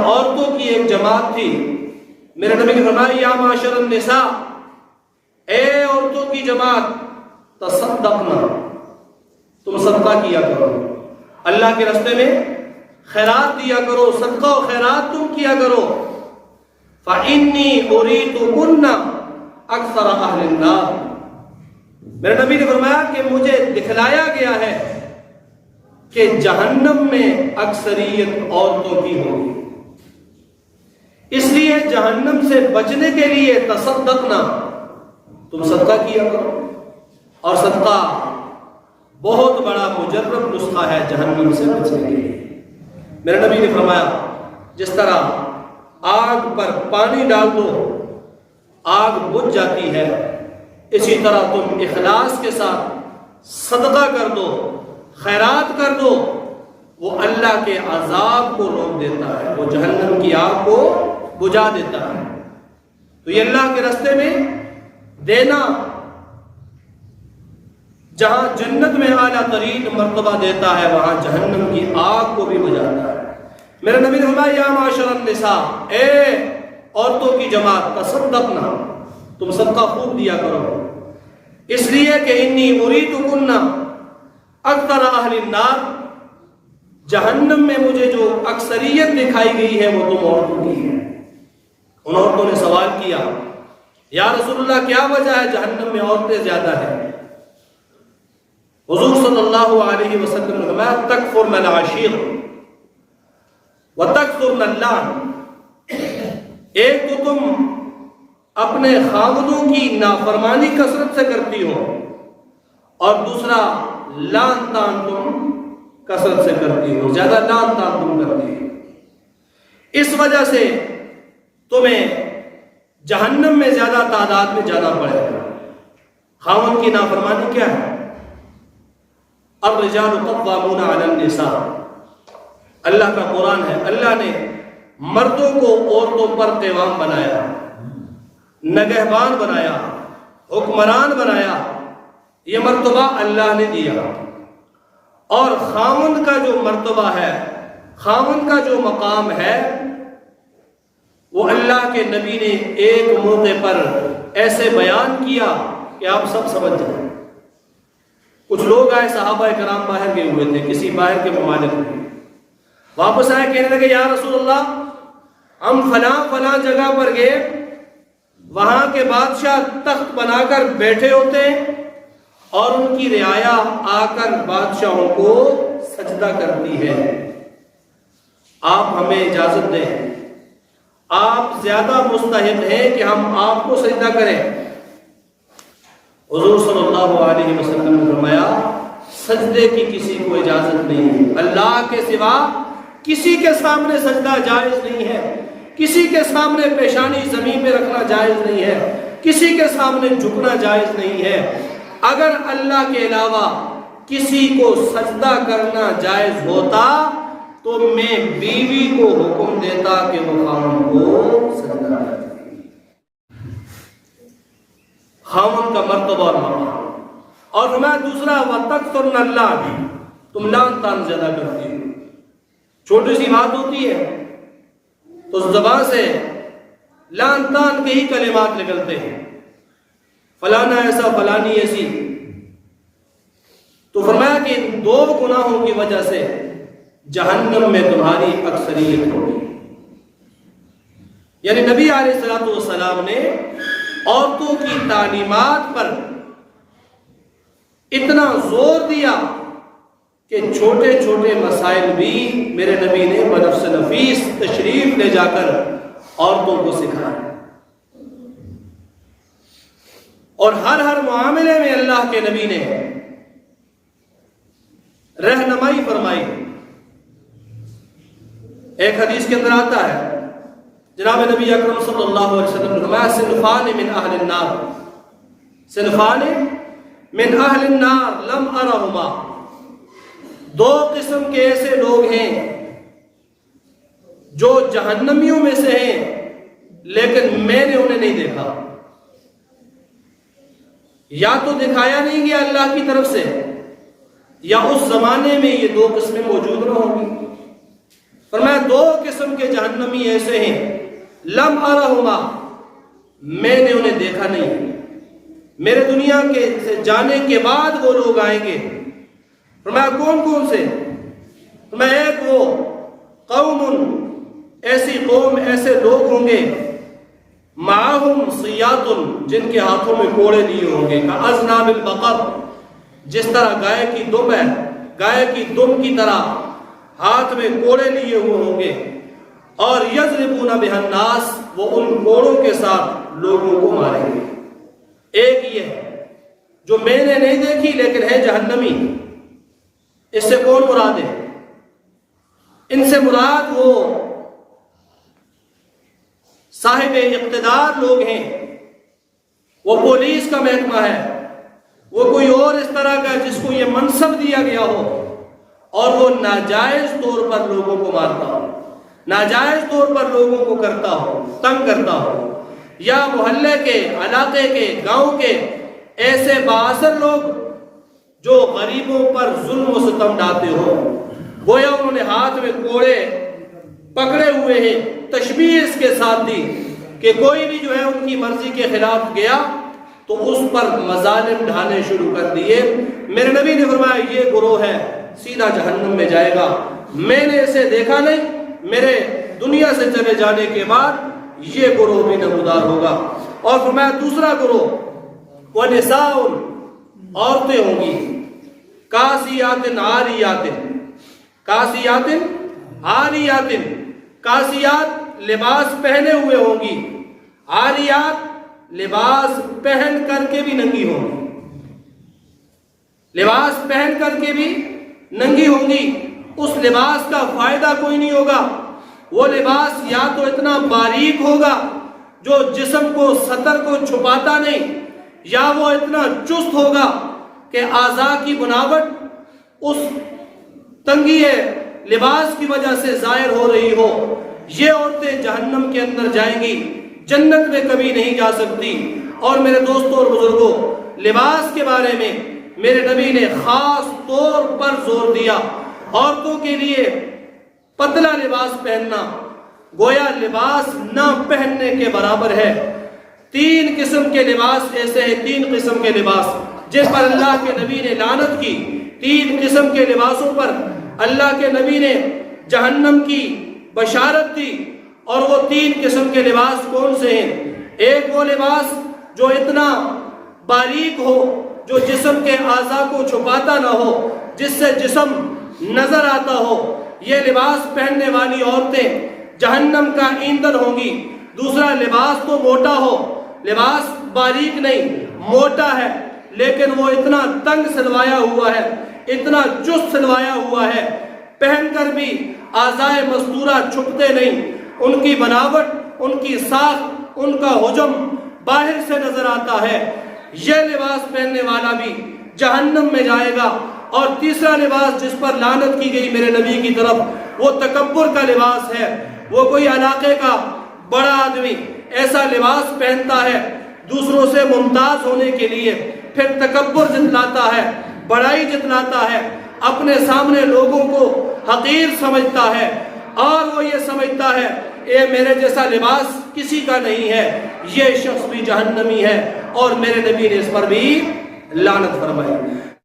عورتوں کی ایک جماعت تھی، میرے نبی نے فرمایا یا معاشر النساء، اے عورتوں کی جماعت، تصدقنا، تم صدقہ کیا کرو، اللہ کے راستے میں خیرات دیا کرو، صدقہ و خیرات تم کیا کرو۔ فَإِنِّي أُرِيتُكُنَّ أَكْثَرَ أَهْلِ النَّارِ، میرے نبی نے فرمایا کہ مجھے دکھلایا گیا ہے کہ جہنم میں اکثریت عورتوں کی ہوگی، اس لیے جہنم سے بچنے کے لیے تصدقنا، تم صدقہ کیا کرو۔ اور صدقہ بہت بڑا مجرب نسخہ ہے جہنم سے بچنے کے لیے۔ میرے نبی نے فرمایا جس طرح آگ پر پانی ڈال دو آگ بجھ جاتی ہے، اسی طرح تم اخلاص کے ساتھ صدقہ کر دو، خیرات کر دو، وہ اللہ کے عذاب کو روک دیتا ہے، وہ جہنم کی آگ کو بجھا دیتا ہے۔ تو یہ اللہ کے راستے میں دینا، جہاں جنت میں اعلیٰ ترین مرتبہ دیتا ہے، وہاں جہنم کی آگ کو بھی بجھاتا ہے۔ میرے نبی نے فرمایا یا معاشر النساء، اے عورتوں کی جماعت، تصدقنا، تم صدقہ خوب دیا کرو، اس لیے کہ انی اریتکن اکثر اہل النار، جہنم میں مجھے جو اکثریت دکھائی گئی ہے وہ تم عورتوں کی ہے۔ ان عورتوں نے سوال کیا یا رسول اللہ کیا وجہ ہے جہنم میں عورتیں زیادہ ہیں؟ حضور صلی اللہ علیہ وسلم نے فرمایا تکفرن العشیر وتکثرن اللعن، ایک تو تم اپنے خاوندوں کی نافرمانی کثرت سے کرتی ہو، اور دوسرا لعن طعن تم کثرت سے کرتی ہو، زیادہ لعن طعن تم کرتی ہو، اس وجہ سے تمہیں جہنم میں زیادہ تعداد میں جانا پڑے گا۔ خاوند کی نافرمانی کیا ہے؟ الرجال قوامون علی النساء، اللہ کا قرآن ہے، اللہ نے مردوں کو عورتوں پر قوام بنایا، نگہبان بنایا، حکمران بنایا، یہ مرتبہ اللہ نے دیا۔ اور خاوند کا جو مرتبہ ہے، خاوند کا جو مقام ہے، وہ اللہ کے نبی نے ایک موقع پر ایسے بیان کیا کہ آپ سب سمجھ جائیں۔ کچھ لوگ آئے، صحابہ کرام باہر گئے ہوئے تھے کسی باہر کے ممالک میں، واپس آئے کہنے لگے یا رسول اللہ ہم فلاں فلاں جگہ پر گئے، وہاں کے بادشاہ تخت بنا کر بیٹھے ہوتے ہیں اور ان کی رعایا آ کر بادشاہوں کو سجدہ کرتی ہے، آپ ہمیں اجازت دیں، آپ زیادہ مستحق ہیں کہ ہم آپ کو سجدہ کریں۔ حضور صلی اللہ علیہ وسلم نے فرمایا سجدے کی کسی کو اجازت نہیں ہے، اللہ کے سوا کسی کے سامنے سجدہ جائز نہیں ہے، کسی کے سامنے پیشانی زمین میں رکھنا جائز نہیں ہے، کسی کے سامنے جھکنا جائز نہیں ہے۔ اگر اللہ کے علاوہ کسی کو سجدہ کرنا جائز ہوتا تو میں بیوی کو حکم دیتا کہ وہ خاوند کو سجدہ کرے۔ خاوند کا مرتبہ اور مقام، اور میں دوسرا وَتَكْثُرْنَ اللَّعْنَ، تم لعن طعن زیادہ کرتی ہو، چھوٹی سی بات ہوتی ہے تو زبان سے لعن طعن کے ہی کلمات نکلتے ہیں، فلانا ایسا فلانی ایسی۔ تو فرمایا کہ ان دو گناہوں کی وجہ سے جہنم میں تمہاری اکثریت ہوگی۔ یعنی نبی علیہ الصلوۃ والسلام نے عورتوں کی تعلیمات پر اتنا زور دیا کہ چھوٹے چھوٹے مسائل بھی میرے نبی نے بنفس نفیس تشریف لے جا کر عورتوں کو سکھایا، اور ہر معاملے میں اللہ کے نبی نے رہنمائی فرمائی۔ ایک حدیث کے اندر آتا ہے جناب نبی اکرم صلی اللہ علیہ وسلم نے فرمایا صنفان من اہل النار، صنفان من اہل النار لم ارہما، دو قسم کے ایسے لوگ ہیں جو جہنمیوں میں سے ہیں لیکن میں نے انہیں نہیں دیکھا، یا تو دکھایا نہیں گیا اللہ کی طرف سے، یا اس زمانے میں یہ دو قسمیں موجود نہ ہوں گی۔ فرمایا دو قسم کے جہنمی ایسے ہیں لم ارہما، میں نے انہیں دیکھا نہیں، میرے دنیا کے سے جانے کے بعد وہ لوگ آئیں گے۔ فرمایا کون کون سے؟ فرمایا ایک وہ قوم، ایسی قوم، ایسے لوگ ہوں گے معاہم سیات، جن کے ہاتھوں میں کوڑے لیے ہوں گے، کاذناب البقر، جس طرح گائے کی دم ہے، گائے کی دم کی طرح ہاتھ میں کوڑے لیے ہوئے ہوں گے، اور یضربون بها الناس، وہ ان کوڑوں کے ساتھ لوگوں کو ماریں گے۔ ایک یہ ہے جو میں نے نہیں دیکھی لیکن ہے جہنمی، اس سے کون مراد ہے؟ ان سے مراد وہ صاحب اقتدار لوگ ہیں، وہ پولیس کا محکمہ ہے، وہ کوئی اور اس طرح کا جس کو یہ منصب دیا گیا ہو اور وہ ناجائز طور پر لوگوں کو مارتا ہو، ناجائز طور پر لوگوں کو کرتا ہو، تنگ کرتا ہو، یا محلے کے، علاقے کے، گاؤں کے ایسے بااثر لوگ جو غریبوں پر ظلم و ستم ڈھاتے ہو، گویا انہوں نے ہاتھ میں کوڑے پکڑے ہوئے ہیں، تشبیہ اس کے ساتھ دی کہ کوئی بھی جو ہے ان کی مرضی کے خلاف گیا تو اس پر مظالم ڈھانے شروع کر دیے۔ میرے نبی نے فرمایا یہ گروہ ہے سیدھا جہنم میں جائے گا، میں نے اسے دیکھا نہیں، میرے دنیا سے چلے جانے کے بعد یہ گروہ بھی نمودار ہوگا۔ اور فرمایا دوسرا گروہ وَنِسَاءٌ، عورتیں ہوں گی، کاسیات عاریات، کاسیات عاریات، کاسیات لباس پہنے ہوئے ہوں گی، عاریات لباس پہن کر کے بھی ننگی ہوں گی، لباس پہن کر کے بھی ننگی ہوں گی۔ اس لباس کا فائدہ کوئی نہیں ہوگا، وہ لباس یا تو اتنا باریک ہوگا جو جسم کو، سطر کو چھپاتا نہیں، یا وہ اتنا چست ہوگا کہ اعضاء کی بناوٹ اس تنگی لباس کی وجہ سے ظاہر ہو رہی ہو۔ یہ عورتیں جہنم کے اندر جائیں گی، جنت میں کبھی نہیں جا سکتی۔ اور میرے دوستوں اور بزرگوں، لباس کے بارے میں میرے نبی نے خاص طور پر زور دیا، عورتوں کے لیے پتلا لباس پہننا گویا لباس نہ پہننے کے برابر ہے۔ تین قسم کے لباس ایسے ہیں، تین قسم کے لباس جن پر اللہ کے نبی نے لعنت کی، تین قسم کے لباسوں پر اللہ کے نبی نے جہنم کی بشارت دی۔ اور وہ تین قسم کے لباس کون سے ہیں؟ ایک وہ لباس جو اتنا باریک ہو، جو جسم کے اعضاء کو چھپاتا نہ ہو، جس سے جسم نظر آتا ہو، یہ لباس پہننے والی عورتیں جہنم کا ایندھن ہوں گی۔ دوسرا لباس تو موٹا ہو، لباس باریک نہیں، موٹا ہے، لیکن وہ اتنا تنگ سلوایا ہوا ہے، اتنا چست سلوایا ہوا ہے، پہن کر بھی اعضاء مستورہ چھپتے نہیں، ان کی بناوٹ، ان کی ساخت، ان کا حجم باہر سے نظر آتا ہے۔ یہ لباس پہننے والا بھی جہنم میں جائے گا۔ اور تیسرا لباس جس پر لعنت کی گئی میرے نبی کی طرف، وہ تکبر کا لباس ہے۔ وہ کوئی علاقے کا بڑا آدمی ایسا لباس پہنتا ہے دوسروں سے ممتاز ہونے کے لیے، پھر تکبر جتلاتا ہے، بڑائی جتلاتا ہے، اپنے سامنے لوگوں کو حقیر سمجھتا ہے، اور وہ یہ سمجھتا ہے اے میرے جیسا لباس کسی کا نہیں ہے، یہ شخص بھی جہنمی ہے، اور میرے نبی نے اس پر بھی لعنت فرمائی۔